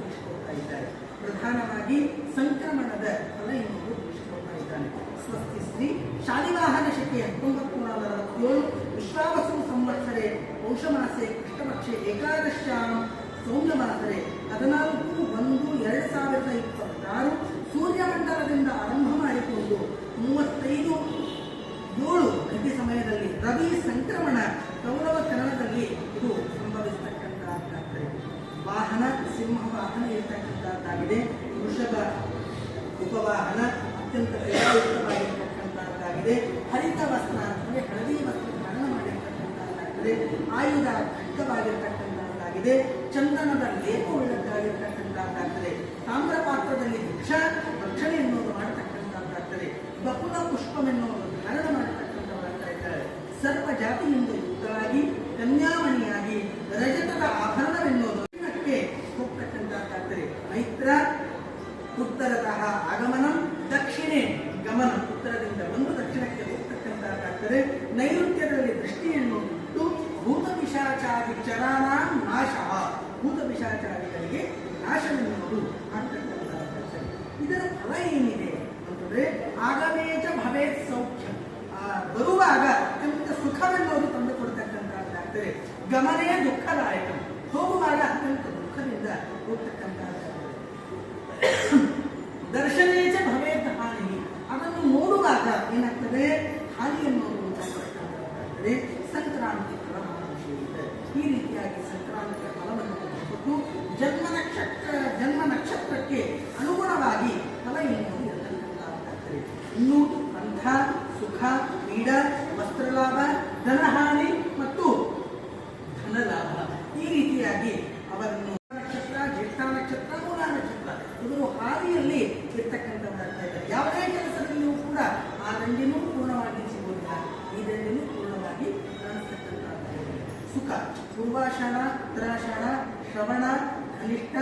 ತಿಳಿಸಿಕೊಡ್ತಾ ಇದ್ದಾರೆ. ಪ್ರಧಾನವಾಗಿ ಸಂಕ್ರಮಣದ ಫಲ ಎನ್ನುವುದು ತಿಳಿಸಿಕೊಡ್ತಾ ಇದ್ದಾನೆ. ಸ್ವಸ್ತಿ ಶ್ರೀ ಶಾಲಿವಾಹನ ಶಕೆ 1947 ವಿಶ್ವಾವಸು ಸಂವತ್ಸರೆ ಪೌಷಮಾಸೆ ಕೃಷ್ಣಪಕ್ಷೆ ಏಕಾದಶ್ಯಾಂ ಸೌಮ್ಯಮಾಸರೆ 14/1/2026 ಸೂರ್ಯಮಂಡಲದಿಂದ ಆರಂಭ ಮಾಡಿಕೊಂಡು 35:07 ಗಂಟೆ ಸಮಯದಲ್ಲಿ ರವಿ ಸಂಕ್ರಮಣ ಕೌರವ ಕರಣದಲ್ಲಿ ಇದು ಸಂಭವಿಸತಕ್ಕಂತಹದ್ದಾಗಿದೆ. ವಾಹನ ಸಿಂಹ ವಾಹನ ಇರತಕ್ಕಂತಹದ್ದಾಗಿದೆ. ವೃಷಭ ಉಪವಾಹನ ಅತ್ಯಂತ ಪ್ರಯೋಜನವಾಗಿರತಕ್ಕಂತಹದ್ದಾಗಿದೆ. ಹರಿತ ವಸ್ತ್ರ ಅಂದರೆ ಹಳದಿ ವಸ್ತ್ರ ಧಾರಣ ಮಾಡಿರ್ತಕ್ಕಂತಹದ್ದಾಗಿದೆ. ಆಯುಧ ಖಡ್ಗವಾಗಿರ್ತಕ್ಕಂತಹದ್ದಾಗಿದೆ. ಚಂದನದ ಲೇಪವುಳ್ಳದ್ದಾಗಿರ್ತಕ್ಕಂತಹದ್ದಾಗಿದೆ. ತಾಮ್ರ ಪಾತ್ರದಲ್ಲಿ ಭಕ್ಷಣೆ ಎನ್ನುವುದು ಮಾಡತಕ್ಕಂತಹದ್ದಾಗಿದೆ. ಬಕುಲ ಪುಷ್ಪವೆನ್ನುವುದು ಧಾರಣ ಮಾಡತಕ್ಕಂಥವರಾಗ್ತಾ ಇದ್ದಾರೆ. ಸರ್ವ ಜಾತಿಯಿಂದ ಯುಕ್ತವಾಗಿ ಕನ್ಯಾಮಣಿಯಾಗಿ ರಜತದ ಆಭರಣವೆನ್ನುವುದು ಹೋಗ್ತಕ್ಕಂಥದ್ದಾಗ್ತದೆ. ಮೈತ್ರ ಉತ್ತರತಃ ಆಗಮನ, ದಕ್ಷಿಣೆ ಗಮನ, ಉತ್ತರದಿಂದ ಒಂದು ದಕ್ಷಿಣಕ್ಕೆ ಹೋಗ್ತಕ್ಕಂಥದ್ದಾಗ್ತದೆ. ನೈಋತ್ಯದಲ್ಲಿ ದೃಷ್ಟಿಯನ್ನು ಬಿಟ್ಟು ಭೂತ ಪಿಶಾಚಾದಿ ಚರಾನಾಂ ನಾಶ, ಭೂತ ಪಿಶಾಚಾದಿಗಳಿಗೆ ನಾಶವೆನ್ನುವುದು ಆಗ್ತಕ್ಕಂಥದ್ದಾಗ್ತದೆ. ಇದರ ಫಲ ಏನಿದೆ ಅಂತಂದ್ರೆ ಆಗಮೇಜ ಭವೇತ್ ಸೌಖ್ಯ, ಬರುವಾಗ ಅತ್ಯಂತ ಸುಖವೆನ್ನುವುದು ತಂದು ಕೊಡ್ತಕ್ಕಂಥದ್ದಾಗ್ತದೆ. ಗಮನೇ ದುಃಖದಾಯಕ, ಹೋಗುವಾಗ ಅತ್ಯಂತ ದುಃಖದಿಂದ ಹೋಗ್ತಕ್ಕಂಥದ್ದಾಗ್ತದೆ. ದರ್ಶನೇಚ ಭವೇತ್ ಹಾನಿ, ಅದನ್ನು ನೋಡುವಾಗ ಏನಾಗ್ತದೆ, ಹಾನಿಯನ್ನು ಉಂಟಾಗತಕ್ಕಂಥದ್ದಾಗ್ತದೆ. ಸಂಕ್ರಾಂತಿ ಫಲ ಇದೆ. ಈ ರೀತಿಯಾಗಿ ಸಂಕ್ರಾಂತಿಯ ಫಲವನ್ನು ಕೊಟ್ಟು ಜನ್ಮ ನಕ್ಷತ್ರಕ್ಕೆ ಅನುಗುಣವಾಗಿ ಫಲ ಎನ್ನುವುದು ಇರತಕ್ಕಂಥದ್ದಾಗ್ತದೆ. ಇನ್ನು ಬಂಧ, ಸುಖ, ಪೀಡ, ವಸ್ತ್ರಲಾಭ, ಧನಹಾನಿ ಮತ್ತು ಧನಲಾಭ, ಈ ರೀತಿಯಾಗಿ ಅವರನ್ನು ನಕ್ಷತ್ರ, ಜ್ಯೇಷ್ಠ ನಕ್ಷತ್ರ, ಮೂಲ ನಕ್ಷತ್ರ ಇವರು ಹಾದಿಯಲ್ಲಿ ಇರ್ತಕ್ಕಂಥದ್ದಾಗ್ತಾ ಇದ್ದಾರೆ. ಯಾವುದೇ ಕೆಲಸದಲ್ಲಿಯೂ ಕೂಡ ಆ ದಂಡಿನೂ ಪೂರ್ಣವಾಗಿ ಸಿಗುವುದಿಲ್ಲ, ಈ ದಂಡಿನೂ ಪೂರ್ಣವಾಗಿ ಕಾಣಿಸ್ತಕ್ಕಂಥದ್ದಾಗಿದೆ. ಸುಖ ಪೂರ್ವಾಷಾಢ, ಉತ್ತರಾಷಾಢ, ಶ್ರವಣ, ಕನಿಷ್ಠ,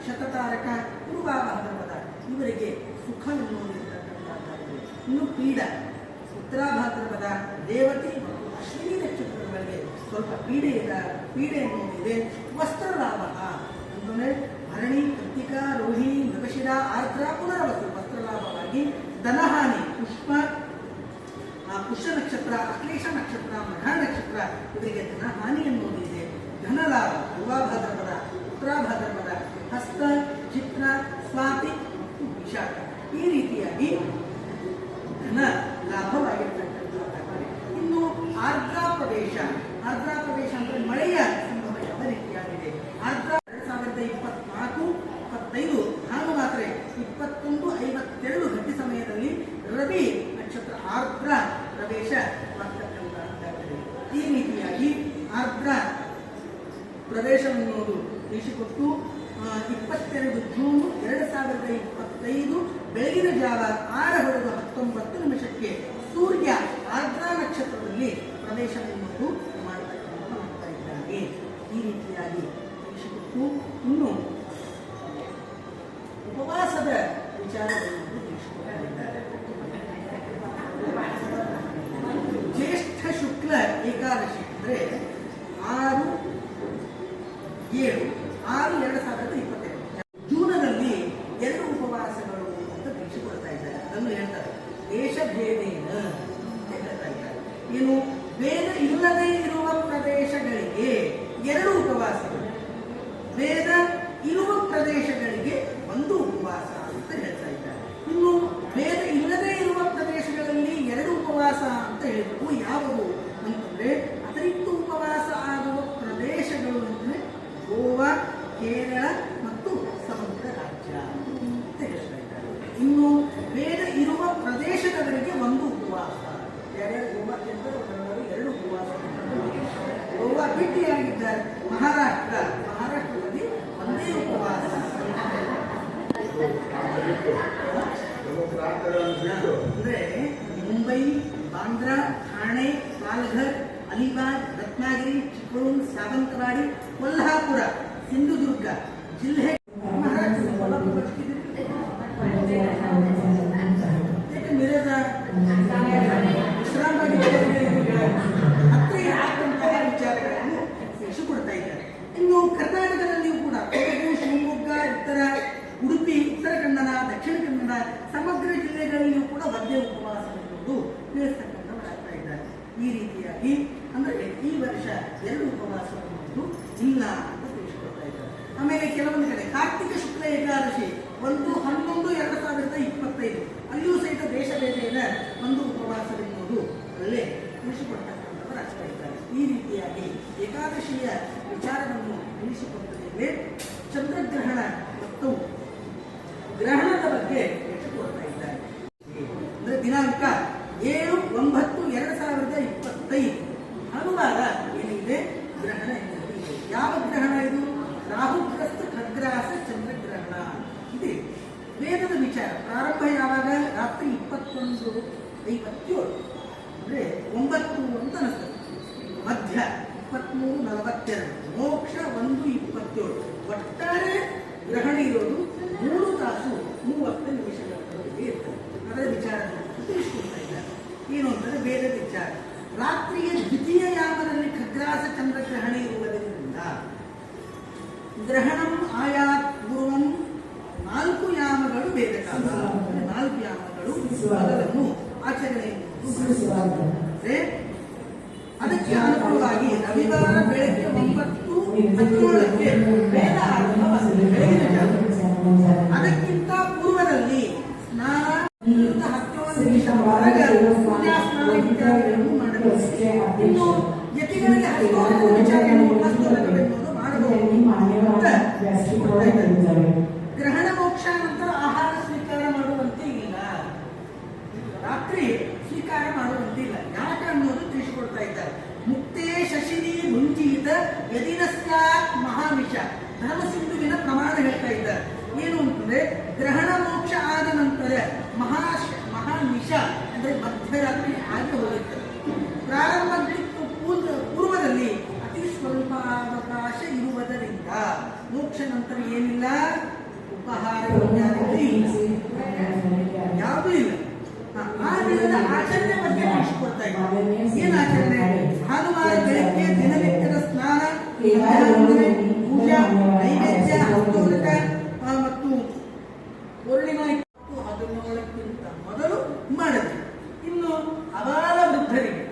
ಶತತಾರಕ, ಪೂರ್ವಾಭಾದ್ರಪದ ಇವರಿಗೆ ಸುಖವೆನ್ನುವುದು ಇರ್ತಕ್ಕಂಥದ್ದಾಗಿದೆ. ಇನ್ನು ಪೀಡ ಉತ್ತರಾಭಾದ್ರಪದ, ರೇವತಿ ಮತ್ತು ಅಶ್ವಿನಿ ನಕ್ಷತ್ರಗಳಿಗೆ ಸ್ವಲ್ಪ ಪೀಡೆ ಎನ್ನುವುದಿದೆ. ವಸ್ತ್ರಲಾಭ ಅಂತಂದರೆ ಭರಣಿ, ಕೃತಿಕಾ, ರೋಹಿಣಿ, ಮೃಗಶಿರ, ಆರ್ದ್ರ, ಪುನರವಸು ವಸ್ತ್ರಲಾಭವಾಗಿ. ಧನಹಾನಿ ಪುಷ್ಯ ನಕ್ಷತ್ರ, ಅಶ್ಲೇಷ ನಕ್ಷತ್ರ, ಮಘ ನಕ್ಷತ್ರ ಇವರಿಗೆ ಧನಹಾನಿ ಎನ್ನುವುದಿದೆ. ಧನಲಾಭ ಪೂರ್ವಾಭಾದ್ರಪದ, ಉತ್ತರಾಭಾದ್ರಪದ, ಹಸ್ತ, ಚಿತ್ರ, ಸ್ವಾತಿ ಮತ್ತು ವಿಶಾಖ, ಈ ರೀತಿಯಾಗಿ ಧನ ಲಾಭವಾಗಿರ್ತಕ್ಕಂಥದ್ದಾಗಿದೆ. ಇನ್ನು ಆರ್ದ್ರಾ ಪ್ರದೇಶ ಅಂದರೆ ಮಳೆಯ ಸಂಭವ ಯಾವ ರೀತಿಯಾಗಿದೆ. ಆರ್ದ್ರ 2024-25 ಭಾನುವಾರ 21:52 ಗಂಟೆ ಸಮಯದಲ್ಲಿ ರವಿ ನಕ್ಷತ್ರ ಆರ್ದ್ರ ಪ್ರವೇಶವಾಗತಕ್ಕಂಥದ್ದಾಗಿದೆ. ಈ ರೀತಿಯಾಗಿ ಆರ್ದ್ರ ಪ್ರವೇಶವೆನ್ನುವುದು ತಿಳಿಸಿಕೊಟ್ಟು 22 ಜೂನ್ 2025 ಬೆಳಗಿನ ಜಾವ 6:19 ಸೂರ್ಯ ಆರ್ದ್ರಾ ನಕ್ಷತ್ರದಲ್ಲಿ ಪ್ರವೇಶವೆನ್ನುವುದು ಮಾಡತಕ್ಕಂಥ ಇದ್ದಾನೆ. ಈ ರೀತಿಯಾಗಿ ತಿಳಿಸಿಕೊಟ್ಟು ಇನ್ನು ಉಪವಾಸದ ವಿಚಾರವನ್ನು ತಿಳಿಸಿಕೊಟ್ಟಿದ್ದಾರೆ. ಜ್ಯೇಷ್ಠ ಶುಕ್ಲ ಏಕಾದಶಿ ಅಂದರೆ 6/7/2022 ಜೂನದಲ್ಲಿ 2 ಉಪವಾಸಗಳು ಅಂತ ತಿಳಿಸಿಕೊಡ್ತಾ ಇದ್ದಾರೆ. ಅದನ್ನು ಹೇಳ್ತಾರೆ ದೇಶಭೇದೇನ ಅಂತ ಹೇಳ್ತಾ ಇದ್ದಾರೆ. ಏನು ವೇದ ಇಲ್ಲದೆ ಇರುವ ಪ್ರದೇಶಗಳಿಗೆ 2 ಉಪವಾಸಗಳು, ವೇದ ಇರುವ ಪ್ರದೇಶಗಳಿಗೆ 1 ಉಪವಾಸ ಅಂತ ಹೇಳ್ತಾ ಇದ್ದಾರೆ. ಇನ್ನು ವೇದ ಇಲ್ಲದೆ ಇರುವ ಪ್ರದೇಶಗಳಲ್ಲಿ 2 ಉಪವಾಸ ಅಂತ ಹೇಳಿದ್ರು. ಯಾವುವು ಅಂತಂದ್ರೆ ಅತಿರಿಕ್ತ ಉಪವಾಸ ಆಗುವ ಪ್ರದೇಶಗಳು ಅಂದರೆ ಗೋವಾ, ಕೇರಳ ಮತ್ತು ಸಮುದ್ರ ರಾಜ್ಯ ಅಂತ ಹೇಳ್ತಾ ಇದ್ದಾರೆ. ಇನ್ನು ವೇದ ಇರುವ ಪ್ರದೇಶದವರಿಗೆ 1 ಉಪವಾಸ. ಯಾರ್ಯಾರು ಗೋವಾ ಕೇಂದ್ರ 2 ಉಪವಾಸ. ಗೋವಾ ಬಿಟ್ಟಿಯಾಗಿದ್ದಾರೆ ಮಹಾರಾಷ್ಟ್ರದಲ್ಲಿ 1 ಉಪವಾಸ. ಅಂದ್ರೆ ಮುಂಬೈ, ಬಾಂದ್ರಾ, ಠಾಣೆ, ಪಾಲ್ಘರ್, ಅಲಿಬಾಗ್, ರತ್ನಾಗಿರಿ, ಚಿಪಳೂನ್, ಸಾವಂತವಾಡಿ, ಕೊಲ್ಹಾಪುರ, ಸಿಂಧುದುರ್ಗ ಜಿಲ್ಲೆ ಮಿರಜ, ವಿಶ್ರಾಂತಿ ಹತ್ತಿರ ವಿಚಾರಗಳನ್ನು ತಿಳಿಸಿಕೊಡ್ತಾ ಇದ್ದಾರೆ. ಇನ್ನು ಕರ್ನಾಟಕದಲ್ಲಿಯೂ ಕೂಡ ಕೊಡಗು, ಶಿವಮೊಗ್ಗ, ಉತ್ತರ ರೀತಿಯಾಗಿ ಅಂದರೆ ಈ ವರ್ಷ 2 ಉಪವಾಸ ಅನ್ನೋದು ಇಲ್ಲ ಅಂತ ತಿಳಿಸ್ಕೊಡ್ತಾ ಇದ್ದಾರೆ. ಆಮೇಲೆ ಕೆಲವೊಂದು ಕಡೆ ಕಾರ್ತಿಕ ಶುಕ್ಲ ಏಕಾದಶಿ 1/11/2025 ಅಲ್ಲಿಯೂ ಸಹಿತ ದೇಶ ಬೇರೆಯ ಒಂದು ಉಪವಾಸವೆನ್ನುವುದು ಅಲ್ಲೇ ತಿಳಿಸಿಕೊಡ್ತಕ್ಕಂಥವರು ಆಗ್ತಾ ಇದ್ದಾರೆ. ಈ ರೀತಿಯಾಗಿ ಏಕಾದಶಿಯ ವಿಚಾರವನ್ನು ತಿಳಿಸಿಕೊಟ್ಟಿದ್ದೇವೆ. ಚಂದ್ರಗ್ರಹಣ ಮತ್ತು ಗ್ರಹಣದ ಬಗ್ಗೆ ತಿಳಿಸಿಕೊಡ್ತಾ ಇದ್ದಾರೆ. ಅಂದರೆ ದಿನಾಂಕ 7/9/2025 ಭಾನುವಾರ ಏನಿದೆ ಗ್ರಹಣ ಎನ್ನುವುದು ಇದೆ. ಯಾವ ಗ್ರಹಣ ಇದು? ರಾಹುಗ್ರಸ್ತ ಖಗ್ರಾಸ ಚಂದ್ರಗ್ರಹಣ ಇದೆ. ವೇದದ ವಿಚಾರ ಪ್ರಾರಂಭ ಯಾವಾಗ? ರಾತ್ರಿ 21:57 ಅಂದರೆ 9 ಅಂತ ಅನಿಸ್ತದೆ. ಮಧ್ಯ 23:42, ಮೋಕ್ಷ 1:27. ಒಟ್ಟಾರೆ ಗ್ರಹಣ ಇರೋದು 3 ತಾಸು 30 ನಿಮಿಷಗಳವರೆಗೆ ಇರ್ತದೆ. ಅದರ ವಿಚಾರ ತಿಳಿಸ್ಕೊಡ್ತಾ ಇದ್ದಾರೆ. ಏನು ಅಂತಂದ್ರೆ ವೇದದ ವಿಚಾರ. ರಾತ್ರಿಯ ದ್ವಿತೀಯ ಯಾಮದಲ್ಲಿ ಖಗ್ರಾಸ ಚಂದ್ರಗ್ರಹಣ ಇರುವುದರಿಂದ ಗ್ರಹಣಂ ಆಯಾತ್ ಪೂರ್ವಂ 4 ಯಾಮಗಳು ವೇದಕಾಲ, 4 ಯಾಮಗಳು ಮೊದಲನ್ನು ಆಚರಣೆ ಅದಕ್ಕೆ ಅನುಗುಣವಾಗಿ ರವಿವಾರ ಬೆಳಗ್ಗೆ 9:17ಕ್ಕೆ ವೇದ ಆರಂಭವಾಗಿದೆ. ಬೆಳಗಿನ ಜಾವ. ಅದಕ್ಕಿಂತ ಪೂರ್ವದಲ್ಲಿ ಸ್ನಾನ 17 ನಿಮಿಷ ಪೂಜಾ ಸ್ನಾನ ಇತ್ಯಾದಿಗಳನ್ನು ಮಾಡಬೇಕು. ಇನ್ನು ಯತಿಗಳಿಗೆ ಹಸ್ತೋದಕ ವಿಚಾರವನ್ನು ಮಾಡಬಹುದು. ಗ್ರಹಣ ಮೋಕ್ಷ ನಂತರ ಆಹಾರ ಸ್ವೀಕಾರ ಮಾಡುವಂತೆ ಇಲ್ಲ, ರಾತ್ರಿ ಸ್ವೀಕಾರ ಮಾಡುವಂತೆ ಇಲ್ಲ. ಯಾಕೆ ಅನ್ನೋದು ತಿಳಿಸಿಕೊಡ್ತಾ ಇದ್ದಾರೆ. ಮುಕ್ತೇ ಶಶಿನಿ ಮುಂಜೀತ ಯದಿನಸ್ಯ ಮಹಾಮಿಷ ಧರ್ಮಸಿಂಧುವಿನ ಪ್ರಮಾಣ ಹೇಳ್ತಾ ಇದ್ದಾರೆ. ಏನು ಅಂತಂದ್ರೆ ಗ್ರಹಣ ಮೋಕ್ಷ ಆದ ನಂತರ ಮಹಾಮಿಷ ಅಂದ್ರೆ ಮಧ್ಯರಾತ್ರಿ ಆಗಿ ಹೋಗುತ್ತದೆ. ಪ್ರಾರಂಭಕ್ಕಿಂತ ಪೂರ್ವದಲ್ಲಿ ಅತಿ ಸ್ವಲ್ಪ ಅವಕಾಶ ಇರುವುದರಿಂದ ಮೋಕ್ಷ ನಂತರ ಏನಿಲ್ಲ, ಉಪಹಾರ ಯಾವುದೂ ಇಲ್ಲ. ಆ ದಿನದ ಆಚರಣೆ ಬಗ್ಗೆ ತಿಳಿಸಿಕೊಡ್ತಾ ಇದ್ದಾರೆ. ಏನ್ ಆಚರಣೆ? ಭಾನುವಾರ ಬೆಳಗ್ಗೆ ದಿನನಿತ್ಯದ ಸ್ನಾನ, ಪೂಜಾ, ನೈವೇದ್ಯ, ಹಸ್ತೋದಕ ಮತ್ತು ಪೂರ್ಣಿಮಾ 17ಕ್ಕಿಂತ ಮೊದಲು ಮಾಡಬೇಕು. ಇನ್ನು ಅಬಾಲ ವೃದ್ಧರಿಗೆ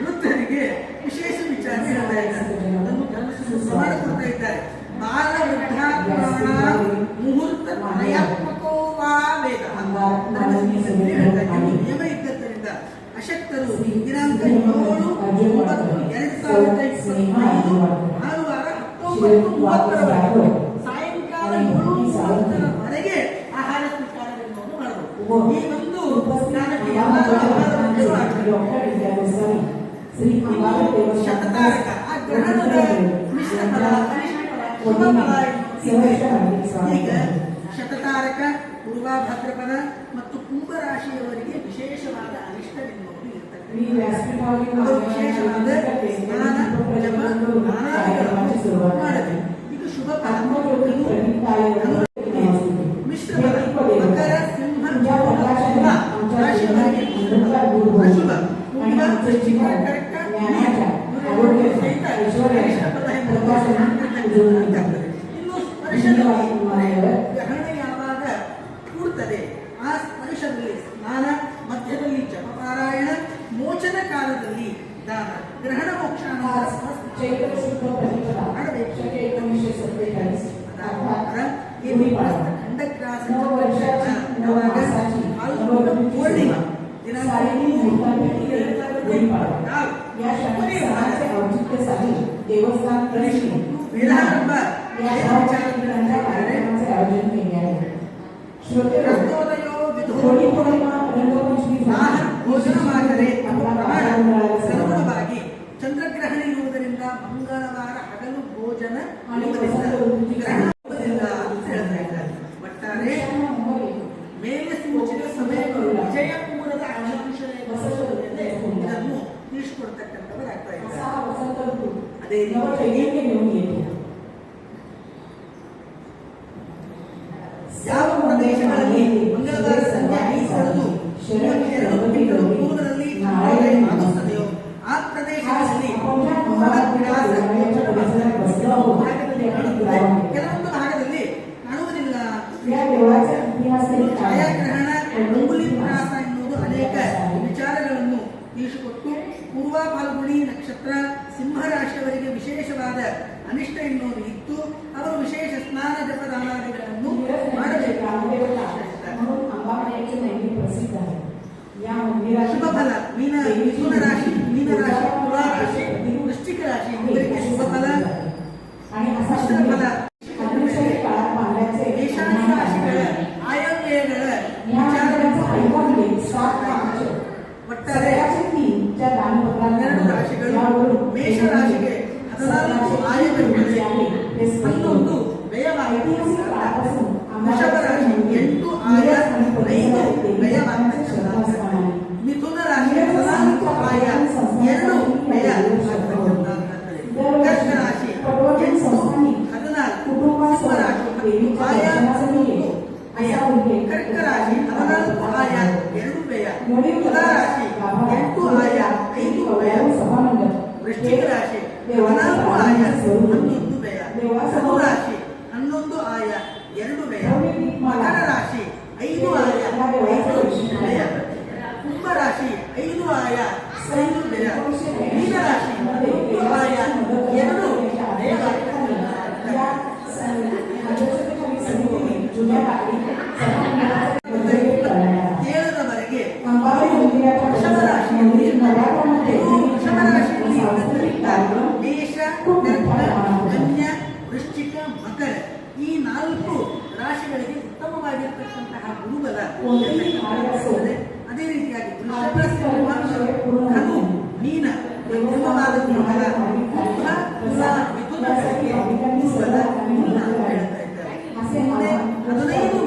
ವೃದ್ಧರಿಗೆ ವಿಶೇಷ ವಿಚಾರ ಹೇಳ್ತಾ ಇದ್ದಾರೆ. ಅದನ್ನು ಪ್ರಮಾಣ ಕೊಡ್ತಾ ಇದ್ದಾರೆ. ಬಾಲ ವೃದ್ಧಾತ್ಮನ ಮುಹೂರ್ತ ತ್ರಯಾತ್ಮಕೋ ವಾ ವೇದ ನಿಯಮ ಇದ್ದದ್ದರಿಂದ ಅಶಕ್ತರು ದಿನಾಂಕ 7/9/2025 ಭಾನುವಾರ 19:30 ಸಾಯಂಕಾಲ 7:30 ಆಹಾರ ಸ್ವೀಕಾರವನ್ನು ಮಾಡಬಹುದು. ಈ ಒಂದು ಶತತಾರಕ ಆ ಗ್ರಹಣದ ಮಿಶ್ರ ಫಲ ಶುಭ ಫಲ. ಈಗ ಶತತಾರಕ, ಪೂರ್ವ ಭಾದ್ರಪದ ಮತ್ತು ಕುಂಭರಾಶಿಯವರಿಗೆ ವಿಶೇಷವಾದ ಅನಿಷ್ಟವೆನ್ನುವುದು ಇರ್ತಕ್ಕಂಥ ವಿಶೇಷವಾದ ಸ್ನಾನ, ಜಪ, ದಾನಾದಿಗಳನ್ನು ಮಾಡಬೇಕು. ಇದು ಶುಭ ಫಲ. ಮಿಶ್ರ ಫಲ ಮಕರ, ಸಿಂಹ, ರಾಶಿಯವರಿಗೆ ಅಶುಭ. ಕುಂಭ, ವೃಶ್ಚಿಕ, ಕರ್ಕ, ಸಹಿತ ಇನ್ನು ಸ್ಪರ್ಶದಲ್ಲಿ ಗ್ರಹಣ ಯಾವಾಗ ಕೂಡ್ತದೆ ಆ ಸ್ಪರ್ಶದಲ್ಲಿ ಸ್ನಾನ, ಮಧ್ಯದಲ್ಲಿ ಜಪಪಾರಾಯಣ, ಮೋಚನ ಕಾಲದಲ್ಲಿ ದಾನ, ಗ್ರಹಣ ಮೋಕ್ಷ ಖಂಡಗ್ರಾಸ ಪೂರ್ಣಿಮಾ देवस्थान ಸರ್ವವಾಗಿ ಚಂದ್ರಗ್ರಹಣ ಇರುವುದರಿಂದ ಮಂಗಳವಾರ ಹಗಲು ಭೋಜನ ಒಟ್ಟಾರೆ ಮೇಲೆ ಸೂಚಿತ ಸಮಯಗಳು ವಿಜಯಪುರದ ಇದನ್ನು ತಿಳಿಸಿಕೊಡ್ತಕ್ಕಂಥವರಾಗ್ತಾ ಇದ್ದಾರೆ. ಅದೇ ಯಾವ ಪ್ರದೇಶಗಳಲ್ಲಿ ಮಂಗಳವಾರ ಸಂಜೆ 5:32 ಪೂರ್ವದಲ್ಲಿ ಆಗುತ್ತದೆಯೋ ಆ ಪ್ರದೇಶಗಳಲ್ಲಿ ಕೆಲವೊಂದು ಭಾಗದಲ್ಲಿ ಕಾಣುವುದಿಲ್ಲ. ಛಾಯಾಗ್ರಹಣ, ಅಂಗುಲಿ ಪ್ರಾಸ ಎನ್ನುವುದು ಅನೇಕ ವಿಚಾರಗಳನ್ನು ತಿಳಿಸಿಕೊಟ್ಟು ಪೂರ್ವ ಫಾಲ್ಗುಣಿ ನಕ್ಷತ್ರ ಸಿಂಹರಾಶಿಯವರಿಗೆ ವಿಶೇಷವಾದ ಅನಿಷ್ಟ ಎನ್ನುವುದು ಇತ್ತು. ಅವರು ವಿಶೇಷ ಸ್ನಾನ ಜಪದಾನಾದಿಗಳನ್ನು ಮಾಡಬೇಕು. ಶುಭ ಫಲ ಮಿಥುನ ರಾಶಿ, ಮೀನ ರಾಶಿ, ತುಲಾ ರಾಶಿ, ವೃಶ್ಚಿಕ ರಾಶಿ ಇವರಿಗೆ ಶುಭ ಫಲ. ಮಿಶ್ರ ಫಲ ಈಶಾನ್ಯ ರಾಶಿಗಳ ಆಯವ್ಯಯಗಳ ಒಟ್ಟಾರೆ 12 ರಾಶಿಗಳು. ಮೇಷ ರಾಶಿಗೆ 14 ಆಯವಿರುತ್ತದೆ, 11 ವ್ಯಯವಾಗಿದೆ. ವೃಷಭ ರಾಶಿ 8 ಆಯ, 5 ವ್ಯಯವಾಗ್ತಕ್ಕಂಥ. ಮಿಥುನ ರಾಶಿ 14 ಆಯ, 2 ವ್ಯಯ ಆಗ್ತಕ್ಕಂಥದ್ದು. ಕರ್ಕ ರಾಶಿ 8, 14, ಸಿಂಹರಾಶಿ 10 ಆಯ, 3 ವ್ಯಯ. ಕರ್ಕ ರಾಶಿ 14 ಆಯ, 2 ವ್ಯಯ. ತುಲಾ ರಾಶಿ 8 ಆಯ, 5 ವ್ಯಯ. ವೃಶ್ಚಿಕ ರಾಶಿ 14 ಆಯ, 11 ವ್ಯಯ. ಧನು ರಾಶಿ 11 ಆಯ, 2 ವ್ಯಯ. ಮಕರ ರಾಶಿ 5 ಆಯ, 5 ವ್ಯಯ. ಕುಂಭ ರಾಶಿ 5 ಆಯ, 5 ವ್ಯಯ. ಮೀನ ರಾಶಿ 1 ಆಯ, 2 ವ್ಯಯ. ಕೇರಳದವರೆಗೆ ವೃಷಭ ರಾಶಿಯಲ್ಲಿ ಮೇಷ, ಕನ್ಯಾ, ವೃಶ್ಚಿಕ, ಮಕರ ಈ 4 ರಾಶಿಗಳಿಗೆ ಉತ್ತಮವಾಗಿರ್ತಕ್ಕಂತಹ ಗುರುಬಲ. ಅದೇ ರೀತಿಯಾಗಿ ವೃಷಭ, ಸಿಂಹ, ಧನು, ಮೀನ ಉತ್ತಮವಾದ ಗುರುಬಲ. ಕುಂಭ, ತುಲಾ, ಮಿಥುನಗಳಿಗೆ ಗುರುಬಲ ಇಲ್ಲ ಅಂತ ಹೇಳ್ತಾ ಇದ್ದಾರೆ. 15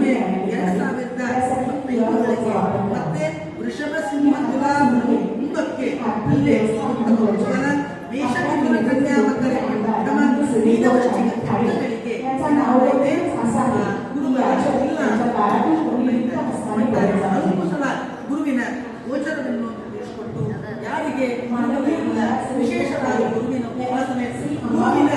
ಮೇ 2025 ಮತ್ತೆ ವೃಷಭ, ಸಿಂಹ, ತುಲಾ, ಕುಂಭಕ್ಕೆ ಅಲ್ಲೇ ಉತ್ತಮ ಗುರುಬಲ. ಮೇಷ, ಮಿಥುನ, ಕನ್ಯಾ, ಮಕರಕ್ಕೆ ಉತ್ತಮ, ಮೀನ, ವೃಶ್ಚಿಕ, ಕನ್ಯಗಳಿಗೆ ಗುರುಬಲ ಇಲ್ಲ ಅಂತ ಸಲ ಗುರುವಿನ ಗೋಚರವನ್ನು ತಿಳಿಸಿಕೊಟ್ಟು ಯಾರಿಗೆ ವಿಶೇಷವಾದ ಗುರುವಿನ ಉಪಾಸನೆ, ಗುರುವಿನ